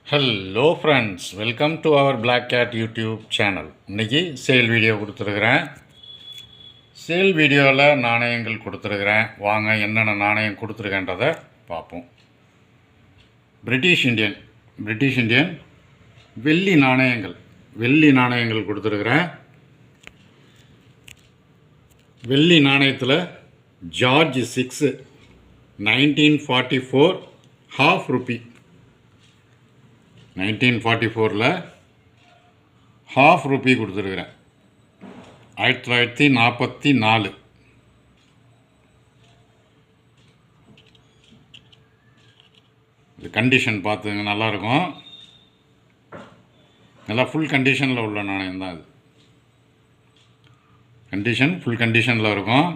Hello friends, welcome to our black cat YouTube channel. இன்றைக்கி sale video கொடுத்துருக்குறேன். Sale வீடியோவில் நாணயங்கள் கொடுத்துருக்குறேன். வாங்க என்னென்ன நாணயம் கொடுத்துருக்கேன்றதை பார்ப்போம். பிரிட்டிஷ் இந்தியன் வெள்ளி நாணயங்கள் கொடுத்துருக்குறேன். வெள்ளி நாணயத்தில் George 6 1944 half rupee. 1944 half rupee கொடுத்துருக்குறேன். 1944. இது கண்டிஷன் பார்த்துங்க, நல்லாயிருக்கும். நல்லா ஃபுல் கண்டிஷனில் உள்ள நாணயம் தான் இது. ஃபுல் கண்டிஷனில் இருக்கும்.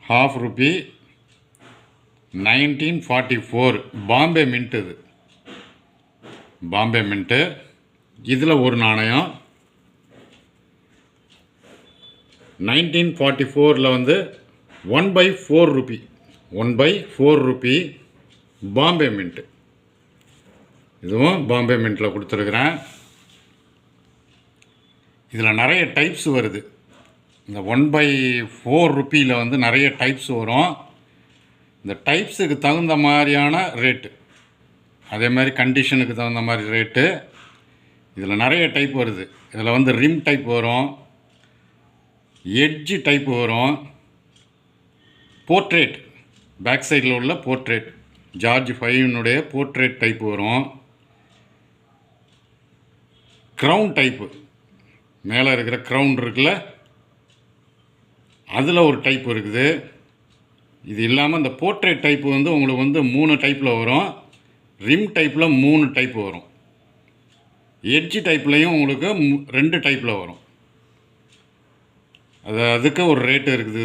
Half rupee 1944 Bombay mint. இது பாம்பே மின்ட்டு. இதில் ஒரு நாணயம் 1944 1/4 ருப்பி. 1/4 rupee Bombay mint. இதுவும் பாம்பே மின்ட்டில் கொடுத்துருக்குறேன். இதில் நிறைய டைப்ஸ் வருது. இந்த 1/4 ருப்பியில் நிறைய டைப்ஸ் வரும். இந்த டைப்ஸுக்கு தகுந்த மாதிரியான ரேட்டு, அதே மாதிரி கண்டிஷனுக்கு தகுந்த மாதிரி ரேட்டு. இதில் நிறைய டைப் வருது. இதில் ரிம் டைப் வரும், எட்ஜு டைப் வரும், போர்ட்ரேட் பேக் சைடில் உள்ள போர்ட்ரேட் ஜார்ஜ் 5 போர்ட்ரேட் டைப் வரும். க்ரௌன் டைப்பு, மேலே இருக்கிற க்ரௌன் இருக்குல்ல, அதில் ஒரு டைப் இருக்குது. இது இல்லாமல் இந்த போர்ட்ரேட் டைப்பு உங்களுக்கு 3 டைப்பில் வரும். ரிம் டைப்பில் 3 டைப் வரும். எட்ஜ் டைப்லேயும் உங்களுக்கு 2 டைப்பில் வரும். அதுக்கு ஒரு ரேட்டு இருக்குது.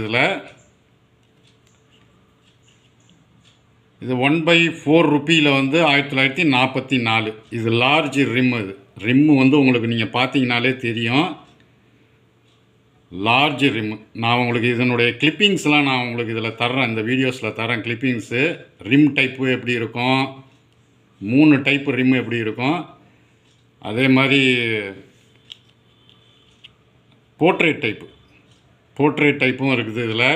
இது 1/4 ருப்பியில் 1944. இது லார்ஜ் ரிம். இது ரிம்மு உங்களுக்கு நீங்கள் பார்த்தீங்கனாலே தெரியும், லார்ஜ் ரிம்மு. நான் உங்களுக்கு இதனுடைய கிளிப்பிங்ஸ்லாம் நான் உங்களுக்கு இதில் தர்றேன், இந்த வீடியோஸில் தரேன் கிளிப்பிங்ஸு. ரிம் டைப்பு எப்படி இருக்கும், 3 டைப்பு ரிம்மு எப்படி இருக்கும், அதே மாதிரி போர்ட்ரேட் டைப்பும் இருக்குது இதில்.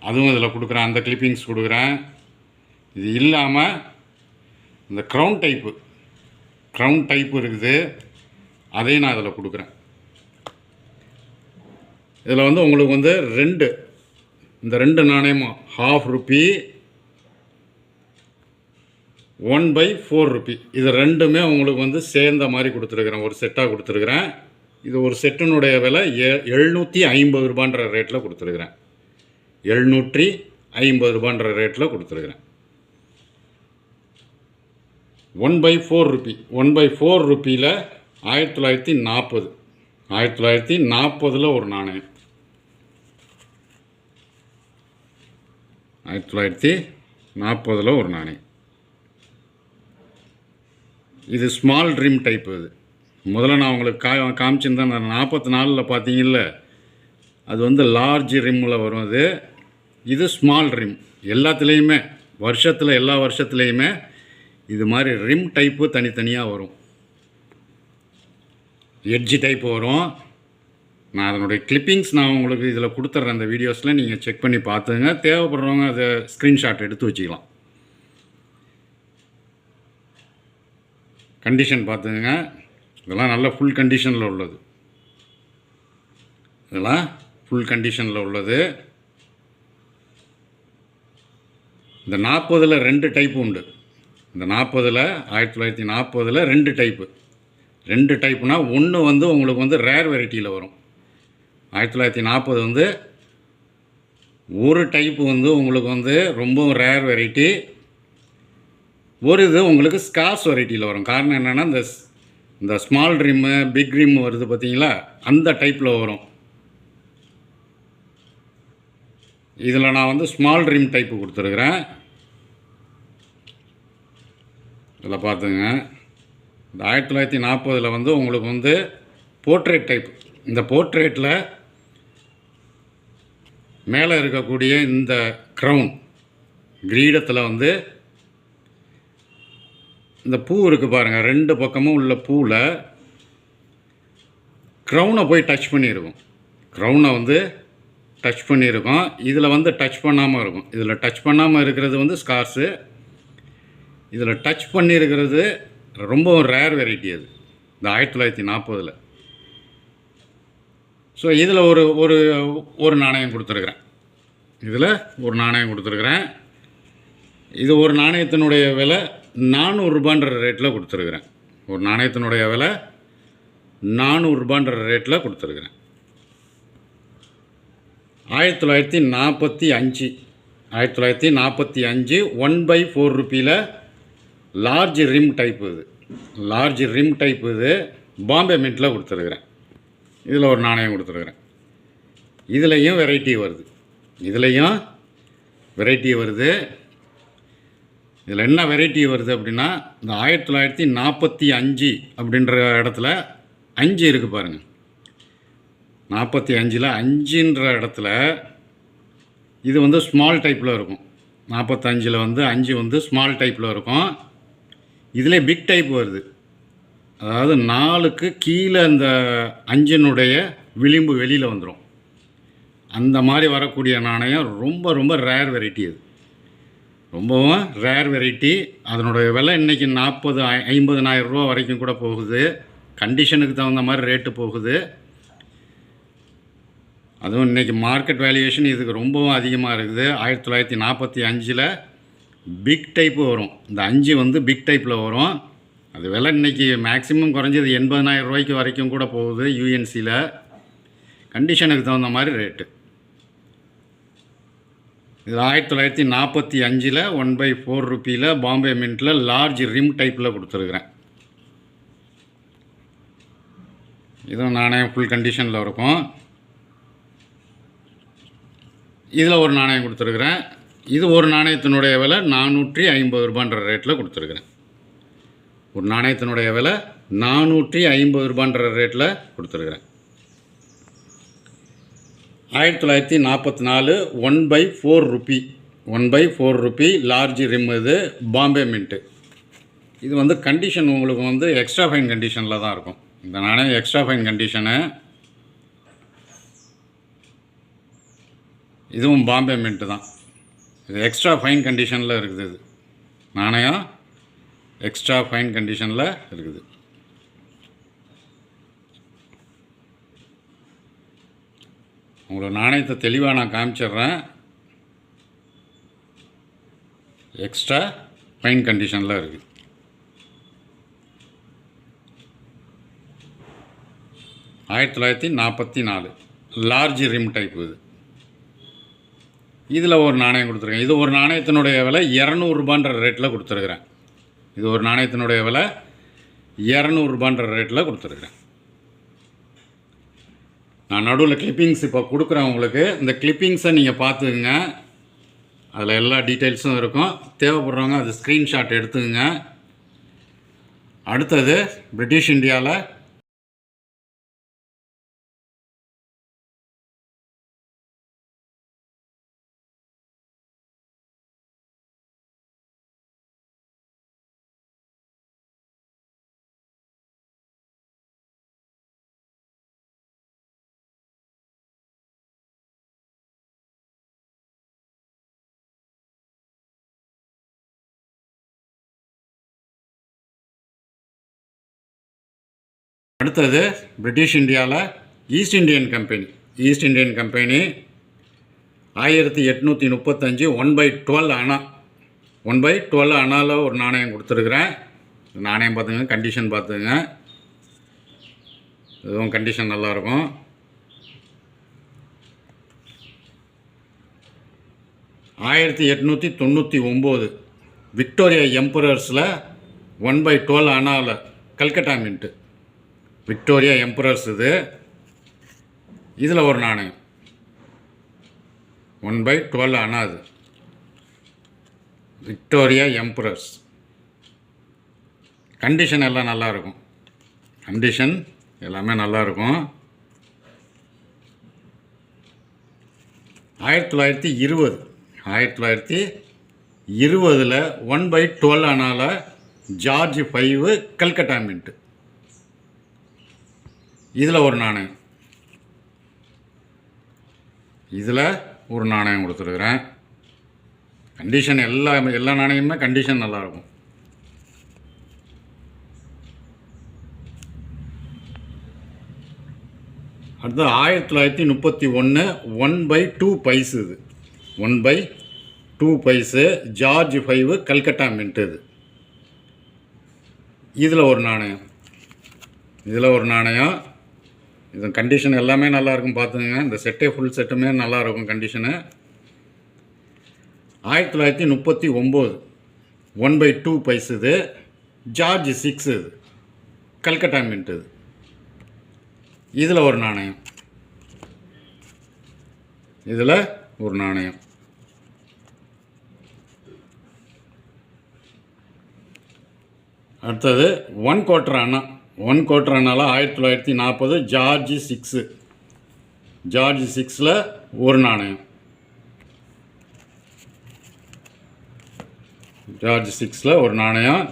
அதுவும் இதில் கொடுக்குறேன், அந்த கிளிப்பிங்ஸ் கொடுக்குறேன். இது இல்லாமல் இந்த க்ரௌன் டைப்பு இருக்குது, அதையும் நான் இதில் கொடுக்குறேன். இதில் உங்களுக்கு இந்த 2 நாணயமும் ஹாஃப் ருப்பி 1/4 ருப்பி, இது ரெண்டுமே உங்களுக்கு சேர்ந்த மாதிரி கொடுத்துருக்குறேன், ஒரு செட்டாக கொடுத்துருக்குறேன். இது ஒரு செட்டினுடைய விலை 750 ரூபான்ற ரேட்டில் கொடுத்துருக்குறேன். 750 ரூபான்ற ரேட்டில் கொடுத்துருக்குறேன். 1/4 ருப்பி. 1/4 ருப்பியில் 1940 ஒரு நாணயம். 1940 ஒரு நாணயம். இது ஸ்மால் ரிம் டைப்பு. இது முதல்ல நான் உங்களுக்கு காமிச்சிருந்தேன். 44 பார்த்தீங்கல்ல, அது லார்ஜ் ரிம்மில் வரும். இது ஸ்மால் ரிம். எல்லாத்துலேயுமே எல்லா வருஷத்துலேயுமே இது மாதிரி ரிம் டைப்பு தனித்தனியாக வரும். எட்ஜி டைப் வரும். நான் அதனுடைய கிளிப்பிங்ஸ் நான் உங்களுக்கு இதில் கொடுத்துட்றேன். அந்த வீடியோஸில் நீங்கள் செக் பண்ணி பார்த்துங்க. தேவைப்படுறவங்க அதை ஸ்க்ரீன்ஷாட் எடுத்து வச்சுக்கலாம். கண்டிஷன் பார்த்துங்க. இதெல்லாம் நல்ல ஃபுல் கண்டிஷனில் உள்ளது. இந்த 40 2 டைப்பு உண்டு. இந்த 1940 2 டைப்பு. 2 டைப்புனா ஒன்று உங்களுக்கு ரேர் வெரைட்டியில் வரும். 1940 ஒரு டைப்பு உங்களுக்கு ரொம்பவும் ரேர் வெரைட்டி. ஒரு இது உங்களுக்கு ஸ்கார்ஸ் வெரைட்டியில் வரும். காரணம் என்னென்னா, இந்த ஸ்மால் ரிம்மு பிக் ரிம் வருது பார்த்தீங்களா, அந்த டைப்பில் வரும். இதில் நான் ஸ்மால் ரிம் டைப்பு கொடுத்துருக்குறேன். இதில் பார்த்துங்க. இந்த 1940 உங்களுக்கு போர்ட்ரேட் டைப். இந்த போர்ட்ரேட்டில் மேலே இருக்கக்கூடிய இந்த க்ரௌன் கிரீடத்தில் இந்த பூ இருக்குது பாருங்கள், 2 பக்கமும் உள்ள பூவில் க்ரௌனை போய் டச் பண்ணியிருக்கும். க்ரௌனை வந்து டச் பண்ணியிருக்கோம். இதில் வந்து டச் பண்ணாமல் இருக்கும். இதில் டச் பண்ணாமல் இருக்கிறது வந்து ஸ்கார்ஸு. இதில் டச் பண்ணியிருக்கிறது ரொம்பவும் ரேர் வெரைட்டி. அது இந்த 1940. ஸோ இதில் ஒரு ஒரு ஒரு நாணயம் கொடுத்துருக்குறேன். இதில் ஒரு நாணயம் கொடுத்துருக்குறேன். இது ஒரு நாணயத்தினுடைய விலை 400 ரூபான்ற ரேட்டில் கொடுத்துருக்குறேன். ஒரு நாணயத்தினுடைய விலை 400 ரூபான்ற ரேட்டில் கொடுத்துருக்குறேன். 1945 1/4 ரூபியில் லார்ஜ் ரிம் டைப்பு. இது லார்ஜ் ரிம் டைப்பு. இது பாம்பே மின்ட்டில் கொடுத்துருக்குறேன். இதில் ஒரு நாணயம் கொடுத்துருக்குறேன். இதுலேயும் வெரைட்டி வருது. இதில் என்ன வெரைட்டி வருது அப்படின்னா, இந்த 1945 அப்படின்ற இடத்துல 5 இருக்குது பாருங்கள். 45ல் 5ன்ற இடத்துல இது வந்து ஸ்மால் டைப்பில் இருக்கும். 45ல் வந்து 5 வந்து ஸ்மால் டைப்பில் இருக்கும். இதிலே பிக் டைப் வருது. அதாவது 4க்கு கீழே இந்த 5னுடைய விளிம்பு வெளியில் வந்துடும். அந்த மாதிரி வரக்கூடிய நாணயம் ரொம்ப ரொம்ப ரேர் வெரைட்டி. அது ரொம்பவும் ரேர் வெரைட்டி. அதனுடைய விலை இன்றைக்கி 40-50,000 ரூபா வரைக்கும் கூட போகுது. கண்டிஷனுக்கு தகுந்த மாதிரி ரேட்டு போகுது. அதுவும் இன்றைக்கி மார்க்கெட் வேல்யூவேஷன் இதுக்கு ரொம்பவும் அதிகமாக இருக்குது. 1945ல் பிக் டைப்பு வரும். இந்த 5 வந்து பிக் டைப்பில் வரும். அது விலை இன்றைக்கி மேக்ஸிமம் குறைஞ்சது 80,000 ரூபாய்க்கு வரைக்கும் கூட போகுது யூஎன்சியில். கண்டிஷனுக்கு தகுந்த மாதிரி ரேட்டு. இது 1945ல் 1/4 ரூபியில் பாம்பே மின்ட்டில் லார்ஜ் ரிம் டைப்பில் கொடுத்துருக்குறேன். இதுவும் நாணயம் ஃபுல் கண்டிஷனில் இருக்கும். இதில் ஒரு நாணயம் கொடுத்துருக்குறேன். இது ஒரு நாணயத்தினுடைய விலை 450 ரூபான்ற ரேட்டில் கொடுத்துருக்குறேன். ஒரு நாணயத்தினுடைய விலை 450 ரூபான்ற ரேட்டில் கொடுத்துருக்குறேன். 1944 1/4 ரூபி லார்ஜ் ரிம். இது பாம்பே மின்ட்டு. இது வந்து கண்டிஷன் உங்களுக்கு வந்து எக்ஸ்ட்ரா ஃபைன் கண்டிஷனில் தான் இருக்கும். இந்த நாணயம் எக்ஸ்ட்ரா ஃபைன் கண்டிஷனு. இதுவும் பாம்பே மின்ட்டு தான். இது எக்ஸ்ட்ரா ஃபைன் கண்டிஷனில் இருக்குது. இது நாணயம் எக்ஸ்ட்ரா ஃபைன் கண்டிஷனில் இருக்குது. உங்களுக்கு நாணயத்தை தெளிவாக நான் காமிச்சிட்றேன். எக்ஸ்ட்ரா ஃபைன் கண்டிஷனில் இருக்குது. ஆயிரத்தி 1944 லார்ஜ் ரிம் டைப். இது இதில் ஒரு நாணயம் கொடுத்துருக்கேன். இது ஒரு நாணயத்தினுடைய விலை 200 ரூபான்ற ரேட்டில் கொடுத்துருக்குறேன். இது ஒரு நாணயத்தினுடைய விலை 200 ரூபான்ற ரேட்டில் கொடுத்துருக்குறேன். நான் நடுவில் கிளிப்பிங்ஸ் இப்போ கொடுக்குறேன் உங்களுக்கு. இந்த கிளிப்பிங்ஸை நீங்கள் பார்த்துக்குங்க. அதில் எல்லா டீட்டெயில்ஸும் இருக்கும். தேவைப்படுறவங்க அது ஸ்க்ரீன்ஷாட் எடுத்துக்கங்க. அடுத்தது பிரிட்டிஷ் இந்தியாவில் அடுத்தது பிரிட்டிஷ் இந்தியாவில் ஈஸ்ட் இண்டியன் கம்பெனி 1835 1/12 அணா 1/12 அணாவில் ஒரு நாணயம் கொடுத்துருக்குறேன். நாணயம் பார்த்துங்க, கண்டிஷன் பார்த்துங்க. இதுவும் கண்டிஷன் நல்லாயிருக்கும். ஆயிரத்தி 1899 விக்டோரியா எம்பரர்ஸில் 1/12 அணாவில் கல்கட்டா மின்ட்டு. Victoria emperors. இதில் ஒரு நாணயம் 1/12 அணா. அது விக்டோரியா எம்பரர்ஸ். கண்டிஷன் எல்லாம் நல்லாயிருக்கும். கண்டிஷன் எல்லாமே நல்லாயிருக்கும். 1920 1920 1/12 அணாவில் ஜார்ஜ் 5 கல்கட்டா மின்ட்டு. இதில் ஒரு நாணயம், இதில் ஒரு நாணயம் கொடுத்துருக்குறேன். கண்டிஷன் எல்லா நாணயமுமே கண்டிஷன் நல்லாயிருக்கும். அடுத்து 1931 1/2 பைசு. இது 1/2 பைசு ஜார்ஜ் 5 கல்கட்டா மின்ட்டு. இது இதில் ஒரு நாணயம், இதில் ஒரு நாணயம். இது கண்டிஷன் எல்லாமே நல்லாயிருக்கும் பார்த்துங்க. இந்த செட்டே ஃபுல் செட்டுமே நல்லாயிருக்கும் கண்டிஷனு. 1939 1/2 பைசு. இது ஜார்ஜ் 6 இது கல்கட்டா மின்ட்டு. இது இதில் ஒரு நாணயம், இதில் ஒரு நாணயம். அடுத்தது 1/4 அணா. 1/4 அணாவில் 1940 ஜார்ஜ் 6. ஜார்ஜ் 6ல் ஒரு நாணயம். ஜார்ஜ் 6ல் ஒரு நாணயம்.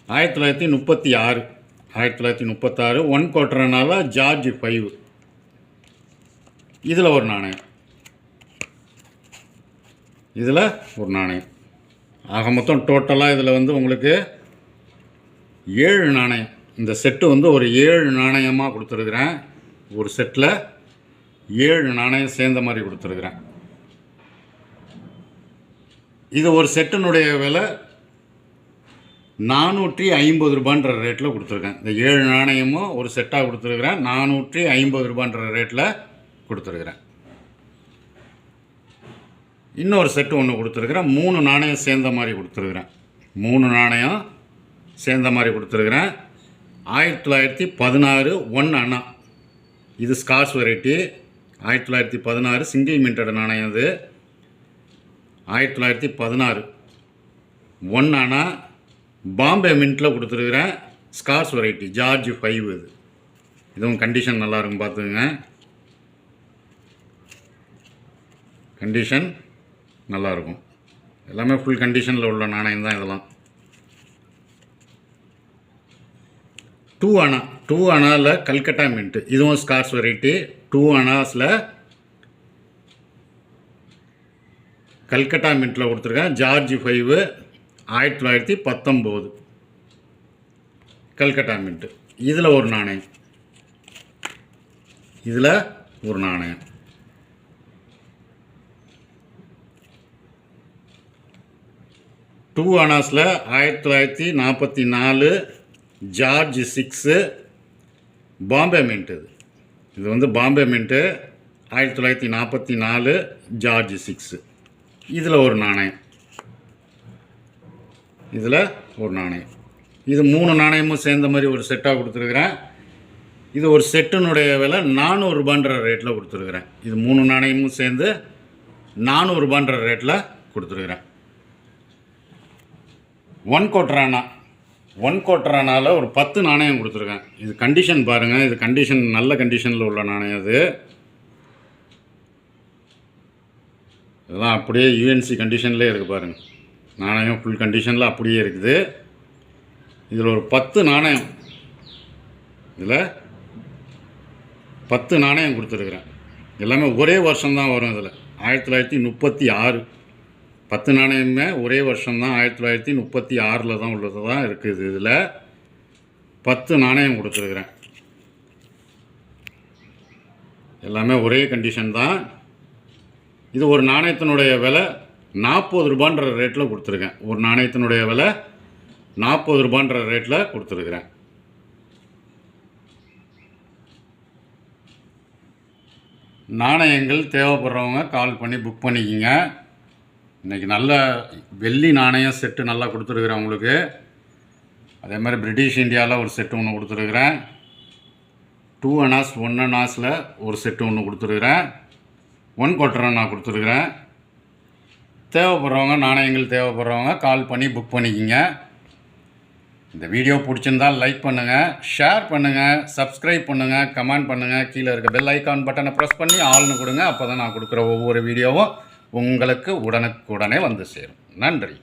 1936 1/4 அணாவில் ஜார்ஜ் 5. இதில் ஒரு நாணயம், இதில் ஒரு நாணயம். ஆக மொத்தம் டோட்டலாக இதில் வந்து உங்களுக்கு 7 நாணயம். இந்த செட்டு வந்து ஒரு 7 நாணயமாக கொடுத்துருக்குறேன். ஒரு செட்டில் 7 நாணயம் சேர்ந்த மாதிரி கொடுத்துருக்குறேன். இது ஒரு செட்டினுடைய விலை 450 ரூபான்ற ரேட்டில் கொடுத்துருக்கேன். இந்த 7 நாணயமும் ஒரு செட்டாக கொடுத்துருக்குறேன். 450 ரூபான்ற ரேட்டில் கொடுத்துருக்குறேன். இன்னொரு செட்டு ஒன்று கொடுத்துருக்குறேன். 3 நாணயம் சேர்ந்த மாதிரி கொடுத்துருக்குறேன். 3 நாணயம் சேர்ந்த மாதிரி கொடுத்துருக்குறேன். 1916 1 அணா. இது ஸ்காட்ச் வெரைட்டி. 1916 சிங்கிள் மின்டட் நாணயம். இது 1916 1 அணா பாம்பே மின்ட்டில் கொடுத்துருக்குறேன். ஸ்காட்ச் வெரைட்டி ஜார்ஜ் 5 இது. இதுவும் கண்டிஷன் நல்லாயிருக்கும் பார்த்துக்குங்க. கண்டிஷன் நல்லாயிருக்கும். எல்லாமே ஃபுல் கண்டிஷனில் உள்ள நாணயம் தான் இதெல்லாம். 2 அணா. 2 அணாவில் கல்கட்டா மின்ட்டு. இதுவும் ஸ்காட்ச் வெரைட்டி. 2 அணாஸில் கல்கட்டா மின்ட்டில் கொடுத்துருக்கேன். George 5 1919 Calcutta mint. இதில் ஒரு நாணயம், இதில் ஒரு நாணயம். டூ அணாஸில் 1944 ஜார்ஜ் 6 பாம்பே மின்ட்டு. இது வந்து பாம்பே மின்ட்டு. 1944 ஜார்ஜ் 6. இதில் ஒரு நாணயம், இதில் ஒரு நாணயம். இது 3 நாணயமும் சேர்ந்த மாதிரி ஒரு செட்டாக கொடுத்துருக்குறேன். இது ஒரு செட்டினுடைய விலை 400 ரூபான்ற ரேட்டில் கொடுத்துருக்குறேன். இது 3 நாணயமும் சேர்ந்து 400 ரூபான்ற ரேட்டில் கொடுத்துருக்குறேன். 1/4 அணா. 1/4 அணாவில் ஒரு 10 நாணயம் கொடுத்துருக்கேன். இது கண்டிஷன் பாருங்கள். இது கண்டிஷன் நல்ல கண்டிஷனில் உள்ள நாணயம். இது இதெல்லாம் அப்படியே யூஎன்சி கண்டிஷன்லேயே இருக்குது பாருங்கள். நாணயம் ஃபுல் கண்டிஷனில் அப்படியே இருக்குது. இதில் ஒரு 10 நாணயம், இதில் 10 நாணயம் கொடுத்துருக்குறேன். எல்லாமே ஒரே வருஷம்தான் வரும். இதில் 1936 10 நாணயமே ஒரே வருஷம்தான். 1936 தான் உள்ளது தான் இருக்குது. இதில் 10 நாணயம் கொடுத்துருக்குறேன். எல்லாமே ஒரே கண்டிஷன் தான். இது ஒரு நாணயத்தினுடைய விலை 40 ரூபான்ற ரேட்டில் கொடுத்துருக்கேன். ஒரு நாணயத்தினுடைய விலை 40 ரூபான்ற ரேட்டில் கொடுத்துருக்குறேன். நாணயங்கள் தேவைப்படுறவங்க கால் பண்ணி புக் பண்ணிக்கிங்க. இன்றைக்கி நல்ல வெள்ளி நாணயம் செட்டு நல்லா கொடுத்துருக்குறேன் உங்களுக்கு. அதே மாதிரி பிரிட்டிஷ் இந்தியாவில் ஒரு செட்டு ஒன்று கொடுத்துருக்குறேன். 2 அணாஸ் 1 அணாஸில் ஒரு செட்டு ஒன்று கொடுத்துருக்குறேன். 1/4 அணா கொடுத்துருக்குறேன். தேவைப்படுறவங்க நாணயங்கள் தேவைப்படுறவங்க கால் பண்ணி புக் பண்ணிக்கிங்க. இந்த வீடியோ பிடிச்சிருந்தால் லைக் பண்ணுங்கள், ஷேர் பண்ணுங்கள், சப்ஸ்கிரைப் பண்ணுங்கள், கமெண்ட் பண்ணுங்கள். கீழே இருக்க பெல் ஐக்கான் பட்டனை ப்ரெஸ் பண்ணி ஆல்னு கொடுங்க. அப்போ தான் நான் கொடுக்குற ஒவ்வொரு வீடியோவும் உங்களுக்கு உடனுக்குடனே வந்து சேரும். நன்றி.